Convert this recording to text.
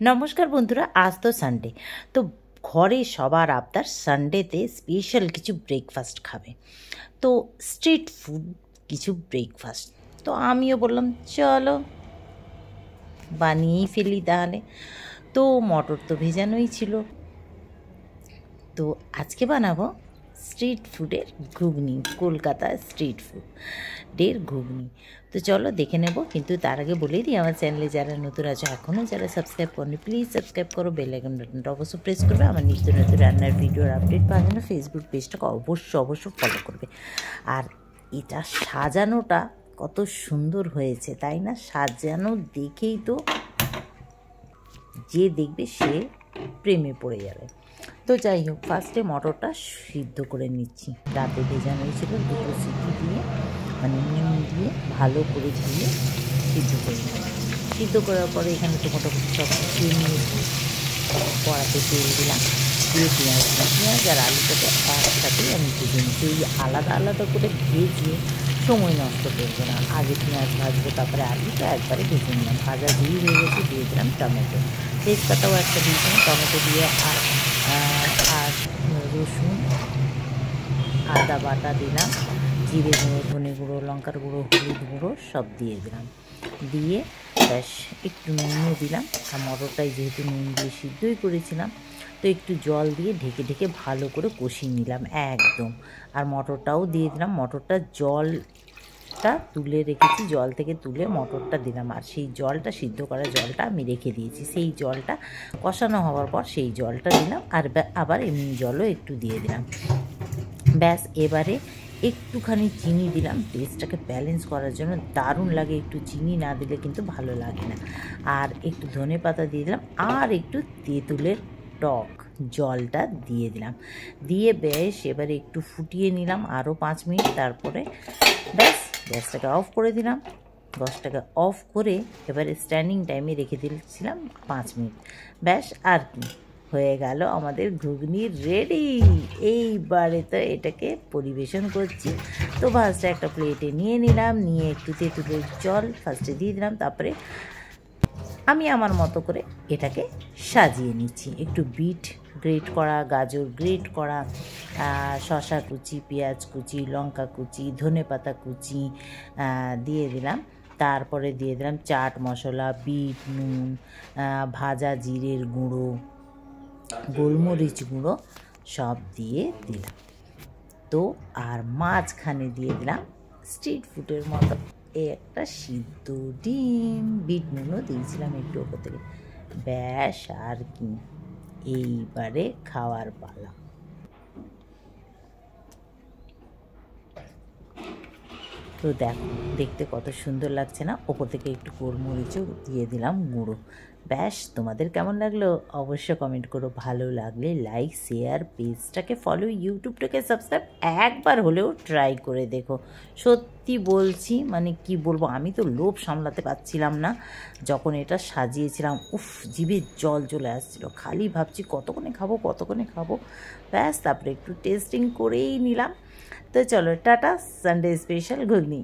নমস্কার বন্ধুরা, আজ তো সানডে। তো ঘরে সবার আবদার সানডেতে স্পেশাল কিছু ব্রেকফাস্ট খাবে। তো স্ট্রিট ফুড কিছু ব্রেকফাস্ট। তো আমিও বললাম চলো বানিয়েই ফেলি তাহলে। তো মটর তো ভেজানোই ছিল। তো আজকে বানাবো স্ট্রিট ফুডের ঘুগনি, কলকাতা স্ট্রিট ফুডের ঘুগনি। তো চলো দেখে নেব, কিন্তু তার আগে বলেই দিই আমার চ্যানেলে যারা নতুন আছে, এখনও যারা সাবস্ক্রাইব করেনি প্লিজ সাবস্ক্রাইব করো, বেল আইকন বাটনটা অবশ্যই প্রেস করবে। আমার নিত্য নতুন রান্নার ভিডিওর আপডেট পাওয়ার জন্য ফেসবুক পেজটাকে অবশ্যই ফলো করবে। আর এটা সাজানোটা কত সুন্দর হয়েছে তাই না? সাজানো দেখেই তো যে দেখবে সে প্রেমে পড়ে যাবে। তো যাই হোক, ফার্স্টে মটরটা সিদ্ধ করে নিচ্ছি। রাতে ভেজানো হয়েছিল, দুটো সিটি দিয়ে মানে নুন দিয়ে ভালো করে ধুয়ে সিদ্ধ করে নিই। সিদ্ধ করার পরে এখানে তো মোটামুটি সব কিছুই নিয়েছি। কড়াতে তেল দিলাম, দিয়ে পেঁয়াজ দিলাম। পেঁয়াজ আর আলুটাকে একসাথেই আমি ভেজে নিচ্ছি। এই আলাদা আলাদা করে ভেজে সময় নষ্ট করবো না। আগে পেঁয়াজ ভাজবো, তারপরে আলুটা একবারে ভেজে নিলাম। ভাজা দিয়ে হয়ে গেছে, দিয়ে দিলাম টমেটো, তেজপাতাও একটা দিয়েছিলাম। টমেটো দিয়ে আর রসুন আদা বাটা দিলাম, জিরে গুঁড়ো, ধনে গুঁড়ো, লঙ্কার গুঁড়ো, হলুদ গুঁড়ো সব দিয়ে দিলাম। দিয়ে ব্যাস একটু নুনও দিলাম। আর মটরটাই যেহেতু নুন দিয়ে সিদ্ধই করেছিলাম, তো একটু জল দিয়ে ঢেকে ঢেকে ভালো করে কষিয়ে নিলাম একদম। আর মটরটাও দিয়ে দিলাম। মটরটা জলটা তুলে রেখেছি, জল থেকে তুলে মটরটা দিলাম। আর সেই জলটা, সিদ্ধ করা জলটা আমি রেখে দিয়েছি। সেই জলটা কষানো হওয়ার পর সেই জলটা দিলাম। আর আবার এমনি জলও একটু দিয়ে দিলাম। ব্যাস এবারে একটুখানি চিনি দিলাম টেস্টটাকে ব্যালেন্স করার জন্য। দারুণ লাগে, একটু চিনি না দিলে কিন্তু ভালো লাগে না। আর একটু ধনে পাতা দিয়ে দিলাম, আর একটু তেঁতুলের টক জলটা দিয়ে দিলাম। দিয়ে বেশ এবারে একটু ফুটিয়ে নিলাম আরও 5 মিনিট। তারপরে ব্যাস গ্যাসটাকে অফ করে দিলাম। গ্যাসটাকে অফ করে এবারে স্ট্যান্ডিং টাইমে রেখে দিয়েছিলাম 5 মিনিট। ব্যাস আর কি, হয়ে গেল আমাদের ঘুগনি রেডি। এইবারে তো এটাকে পরিবেশন করছি। তো ফার্স্টে একটা প্লেটে নিয়ে নিলাম, নিয়ে একটু তেঁতুলের জল ফার্স্টে দিয়ে দিলাম। তারপরে আমি আমার মতো করে এটাকে সাজিয়ে নিচ্ছি। একটু বিট গ্রেট করা, গাজর গ্রেট করা, শসা কুচি, পেঁয়াজ কুচি, লঙ্কা কুচি, ধনে পাতা কুচি দিয়ে দিলাম। তারপরে দিয়ে দিলাম চাট মশলা, বিট নুন, ভাজা জিরের গুঁড়ো, গোলমরিচ গুঁড়ো সব দিয়ে দিলাম। তো আর মাঝখানে দিয়ে দিলাম স্ট্রিট ফুডের মতো একটা সিদ্ধ ডিম, বিট নুনও দিয়েছিলাম একটু ওপর থেকে। ব্যাস আর কি, এইবারে খাওয়ার পালা। তো দেখো দেখতে কত সুন্দর লাগছে না? ওপর থেকে একটু গোলমরিচও দিয়ে দিলাম গুঁড়ো। ব্যাস, তোমাদের কেমন লাগলো অবশ্য কমেন্ট করো। ভালো লাগলে লাইক, শেয়ার, পেজটাকে ফলো, ইউটিউবটাকে সাবস্ক্রাইব একবার হলেও ট্রাই করে দেখো। সত্যি বলছি, মানে কি বলবো, আমি তো লোভ সামলাতে পারছিলাম না যখন এটা সাজিয়েছিলাম। উফ, জিভে জল চলে আসছিলো, খালি ভাবছি কতক্ষণে খাবো। ব্যাস তারপরে একটু টেস্টিং করেই নিলাম। তো চলো টাটা, সানডে স্পেশাল ঘুগনি।